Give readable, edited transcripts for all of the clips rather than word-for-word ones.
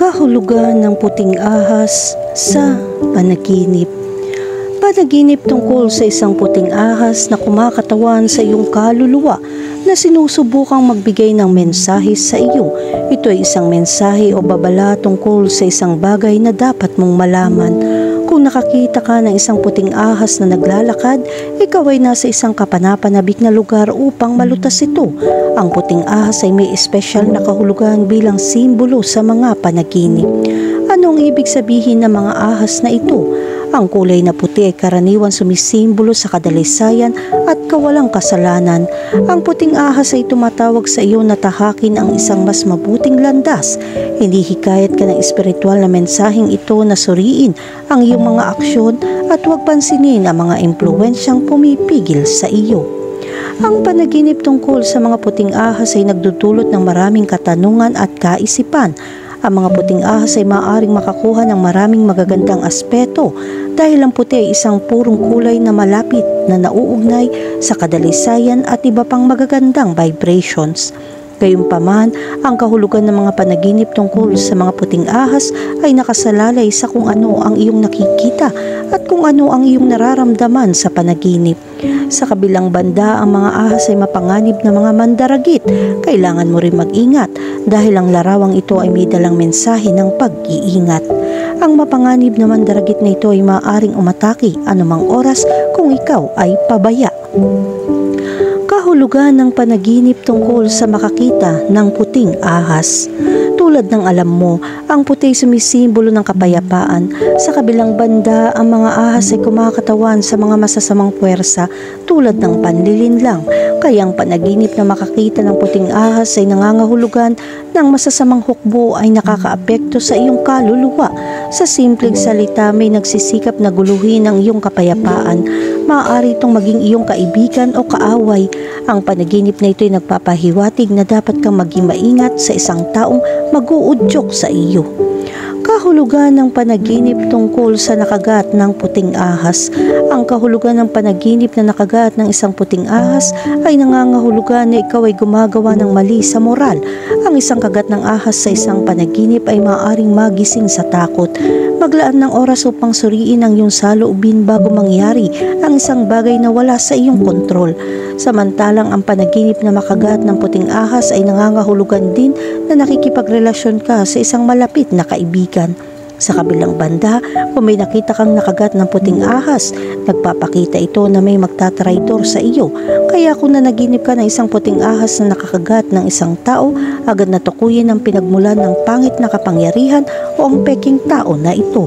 Kahulugan ng puting ahas sa panaginip. Panaginip tungkol sa isang puting ahas na kumakatawan sa iyong kaluluwa na sinusubukang magbigay ng mensahe sa iyo. Ito ay isang mensahe o babala tungkol sa isang bagay na dapat mong malaman. Kung nakakita ka ng isang puting ahas na naglalakad, ikaw ay nasa isang kapanapanabik na lugar upang malutas ito. Ang puting ahas ay may espesyal na kahulugan bilang simbolo sa mga panaginip. Anong ibig sabihin ng mga ahas na ito? Ang kulay na puti ay karaniwan sumisimbolo sa kadalisayan at kawalang kasalanan. Ang puting ahas ay tumatawag sa iyo na tahakin ang isang mas mabuting landas. Hindi hikayat ka ng espiritual na mensaheng ito na suriin ang iyong mga aksyon at huwag pansinin ang mga impluwensyang pumipigil sa iyo. Ang panaginip tungkol sa mga puting ahas ay nagdudulot ng maraming katanungan at kaisipan. Ang mga puting ahas ay maaaring makakuha ng maraming magagandang aspeto dahil ang puti ay isang purong kulay na malapit na nauugnay sa kadalisayan at iba pang magagandang vibrations. Gayunpaman, ang kahulugan ng mga panaginip tungkol sa mga puting ahas ay nakasalalay sa kung ano ang iyong nakikita at kung ano ang iyong nararamdaman sa panaginip. Sa kabilang banda, ang mga ahas ay mapanganib na mga mandaragit. Kailangan mo rin mag-ingat dahil ang larawang ito ay may dalang mensahe ng pag-iingat. Ang mapanganib na mandaragit na ito ay maaaring umatake anumang oras kung ikaw ay pabaya. Kahulugan ng panaginip tungkol sa makakita ng puting ahas. Tulad ng alam mo, ang puti ay sumisimbolo ng kapayapaan. Sa kabilang banda, ang mga ahas ay kumakatawan sa mga masasamang puwersa tulad ng panlilinlang. Kaya ang panaginip na makakita ng puting ahas ay nangangahulugan ng masasamang hukbo ay nakakaapekto sa iyong kaluluwa. Sa simpleng salita, may nagsisikap na guluhin ang iyong kapayapaan. Maaari itong maging iyong kaibigan o kaaway. Ang panaginip na ito ay nagpapahiwatig na dapat kang maging maingat sa isang taong mag-uudyok sa iyo. Kahulugan ng panaginip tungkol sa nakagat ng puting ahas. Ang kahulugan ng panaginip na nakagat ng isang puting ahas ay nangangahulugan na ikaw ay gumagawa ng mali sa moral. Ang isang kagat ng ahas sa isang panaginip ay maaaring magising sa takot. Maglaan ng oras upang suriin ang iyong saloobin bago mangyari ang isang bagay na wala sa iyong kontrol. Samantalang ang panaginip na makagat ng puting ahas ay nangangahulugan din na nakikipagrelasyon ka sa isang malapit na kaibigan. Sa kabilang banda, kung may nakita kang nakagat ng puting ahas, nagpapakita ito na may magtatraitor sa iyo. Kaya kung nanaginip ka ng isang puting ahas na nakakagat ng isang tao, agad na tukuyin ang pinagmulan ng pangit na kapangyarihan o ang peking tao na ito.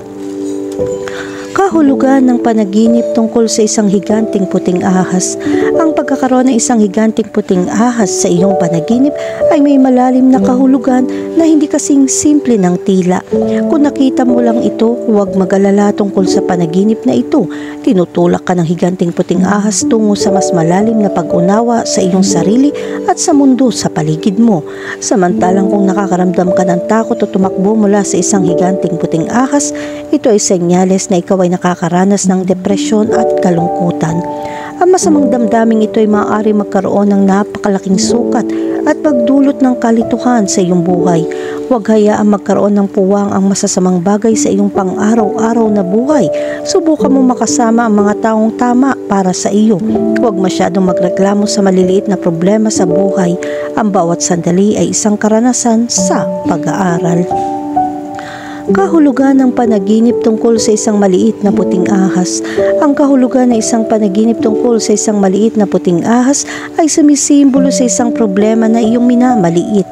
Kahulugan ng panaginip tungkol sa isang higanting puting ahas. Ang pagkakaroon ng isang higanting puting ahas sa iyong panaginip ay may malalim na kahulugan na hindi kasing simple ng tila. Kung nakita mo lang ito, huwag mag-alala tungkol sa panaginip na ito. Tinutulak ka ng higanting puting ahas tungo sa mas malalim na pag-unawa sa iyong sarili at sa mundo sa paligid mo. Samantalang kung nakakaramdam ka ng takot o tumakbo mula sa isang higanting puting ahas, ito ay senyales na ikaw ay nakakaranas ng depresyon at kalungkutan. Ang masamang damdaming ito ay maaari magkaroon ng napakalaking sukat at magdulot ng kalituhan sa iyong buhay. Huwag hayaang magkaroon ng puwang ang masasamang bagay sa iyong pang-araw-araw na buhay. Subukan mo makasama ang mga taong tama para sa iyo. Huwag masyadong magreklamo sa maliliit na problema sa buhay. Ang bawat sandali ay isang karanasan sa pag-aaral. Kahulugan ng panaginip tungkol sa isang maliit na puting ahas. Ang kahulugan ng isang panaginip tungkol sa isang maliit na puting ahas ay sumisimbolo sa isang problema na iyong minamaliit.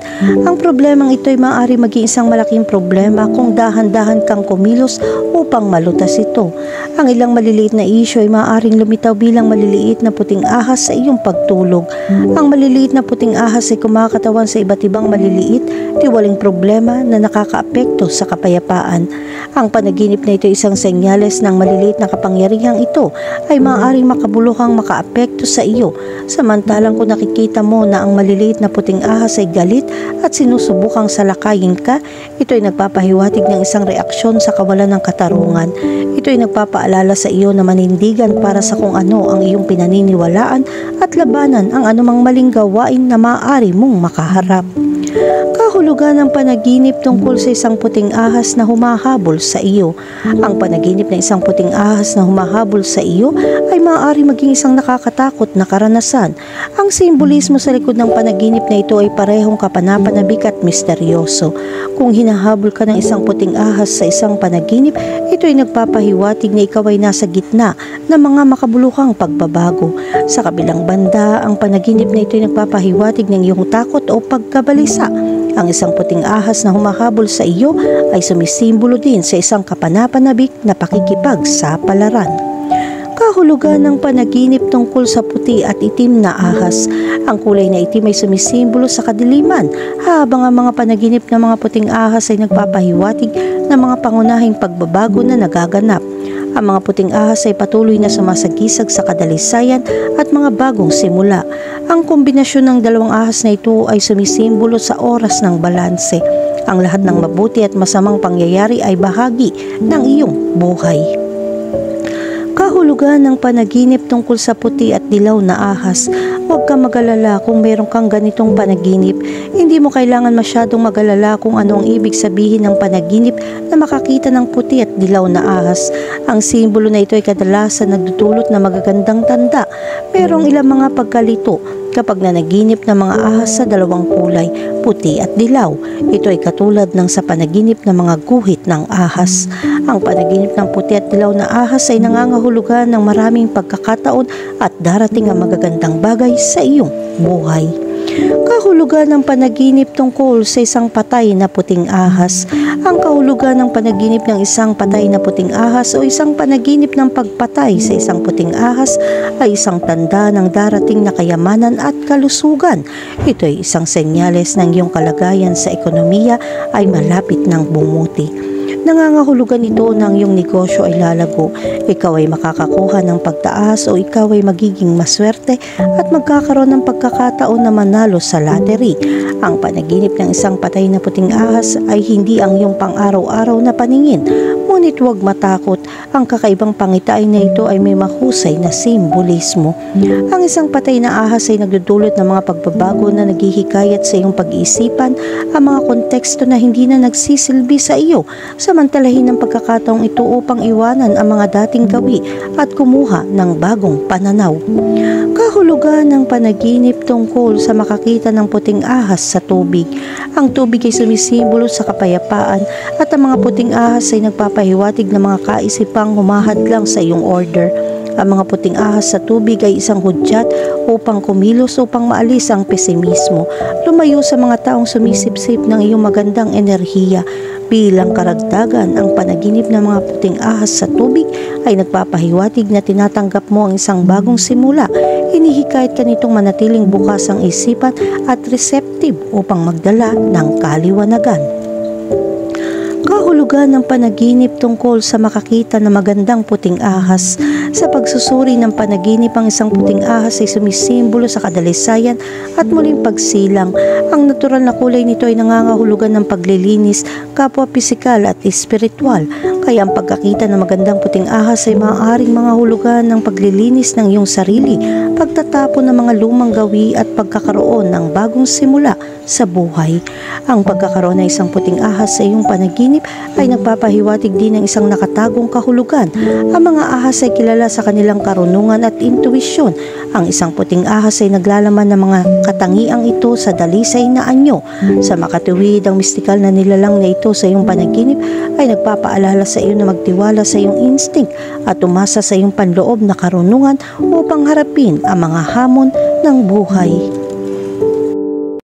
Ang problemang ito ay maaari maging isang malaking problema kung dahan-dahan kang kumilos upang malutas ito. Ang ilang maliliit na isyu ay maaaring lumitaw bilang maliliit na puting ahas sa iyong pagtulog. Ang maliliit na puting ahas ay kumakatawan sa iba't ibang maliliit, tiwaling problema na nakakaapekto sa kapayapaan kapayapaan. Ang panaginip na ito ay isang senyales ng maliliit na kapangyarihang ito ay maaaring makabuluhang makaapekto sa iyo. Samantalang kung nakikita mo na ang maliliit na puting ahas ay galit at sinusubukang salakayin ka, ito ay nagpapahiwatig ng isang reaksyon sa kawalan ng katarungan. Ito ay nagpapaalala sa iyo na manindigan para sa kung ano ang iyong pinaniniwalaan at labanan ang anumang maling gawain na maaari mong makaharap. Kahulugan ng panaginip tungkol sa isang puting ahas na humahabol sa iyo. Ang panaginip ng isang puting ahas na humahabol sa iyo ay maaari maging isang nakakatakot na karanasan. Ang simbolismo sa likod ng panaginip na ito ay parehong kapanapanabik at misteryoso. Kung hinahabol ka ng isang puting ahas sa isang panaginip, ito ay nagpapahiwatig na ikaw ay nasa gitna ng mga makabuluhang pagbabago. Sa kabilang banda, ang panaginip na ito ay nagpapahiwatig ng iyong takot o pagkabalisa. Ang isang puting ahas na humahabol sa iyo ay sumisimbolo din sa isang kapanapanabik na pakikipagsapalaran. Kahulugan ng panaginip tungkol sa puti at itim na ahas. Ang kulay na itim ay sumisimbolo sa kadiliman, habang ang mga panaginip ng mga puting ahas ay nagpapahiwatig ng mga pangunahing pagbabago na nagaganap. Ang mga puting ahas ay patuloy na sumasagisag sa kadalisayan at mga bagong simula. Ang kombinasyon ng dalawang ahas na ito ay sumisimbolo sa oras ng balanse. Ang lahat ng mabuti at masamang pangyayari ay bahagi ng iyong buhay. Kahulugan ng panaginip tungkol sa puti at dilaw na ahas. Huwag kang mag-alala kung meron kang ganitong panaginip. Hindi mo kailangan masyadong mag-alala kung ano ang ibig sabihin ng panaginip na makakita ng puti at dilaw na ahas. Ang simbolo na ito ay kadalasan nagdudulot na magagandang tanda. Merong ilang mga pagkalito kapag nanaginip ng mga ahas sa dalawang kulay, puti at dilaw. Ito ay katulad ng sa panaginip ng mga guhit ng ahas. Ang panaginip ng puti at dilaw na ahas ay nangangahulugan ng maraming pagkakataon at darating ang magagandang bagay sa iyong buhay. Kahulugan ng panaginip tungkol sa isang patay na puting ahas. Ang kahulugan ng panaginip ng isang patay na puting ahas o isang panaginip ng pagpatay sa isang puting ahas ay isang tanda ng darating na kayamanan at kalusugan. Ito ay isang senyales ng iyong kalagayan sa ekonomiya ay malapit ng bumuti. Nangangahulugan ito ng iyong negosyo ay lalago. Ikaw ay makakakuha ng pagtaas o ikaw ay magiging maswerte at magkakaroon ng pagkakataon na manalo sa lottery. Ang panaginip ng isang patay na puting ahas ay hindi ang iyong pang-araw-araw na paningin. Ngunit huwag matakot, ang kakaibang pangitain na ito ay may mahusay na simbolismo. Ang isang patay na ahas ay nagdudulot ng mga pagbabago na naghihikayat sa iyong pag-iisipan ang mga konteksto na hindi na nagsisilbi sa iyo. Samantalahin ang pagkakataong ito upang iwanan ang mga dating gawi at kumuha ng bagong pananaw. Kahulugan ng panaginip tungkol sa makakita ng puting ahas sa tubig. Ang tubig ay sumisimbolo sa kapayapaan at ang mga puting ahas ay nagpapahiwatig ng mga kaisipang humahadlang sa iyong order. Ang mga puting ahas sa tubig ay isang hudyat upang kumilos upang maalis ang pesimismo, lumayo sa mga taong sumisipsip ng iyong magandang enerhiya. Bilang karagdagan, ang panaginip ng mga puting ahas sa tubig ay nagpapahiwatig na tinatanggap mo ang isang bagong simula. Hinihikayat ka nitong manatiling bukas ang isipan at receptive upang magdala ng kaliwanagan. Kahulugan ng panaginip tungkol sa makakita ng magandang puting ahas. Sa pagsusuri ng panaginip, ang isang puting ahas ay sumisimbolo sa kadalisayan at muling pagsilang. Ang natural na kulay nito ay nangangahulugan ng paglilinis, kapwa pisikal at espiritual. Kaya ang pagkakita ng magandang puting ahas ay maaaring mga hulugan ng paglilinis ng iyong sarili, pagtatapon ng mga lumang gawi at pagkakaroon ng bagong simula sa buhay. Ang pagkakaroon ng isang puting ahas sa iyong panaginip ay nagpapahiwatig din ng isang nakatagong kahulugan. Ang mga ahas ay kilala sa kanilang karunungan at intuisyon. Ang isang puting ahas ay naglalaman ng mga katangiang ito sa dalisay na anyo. Sa makatuwid, ang mistikal na nilalang na ito sa iyong panaginip ay nagpapaalala sa iyo na magtiwala sa iyong instinct at umasa sa iyong panloob na karunungan upang harapin ang mga hamon ng buhay.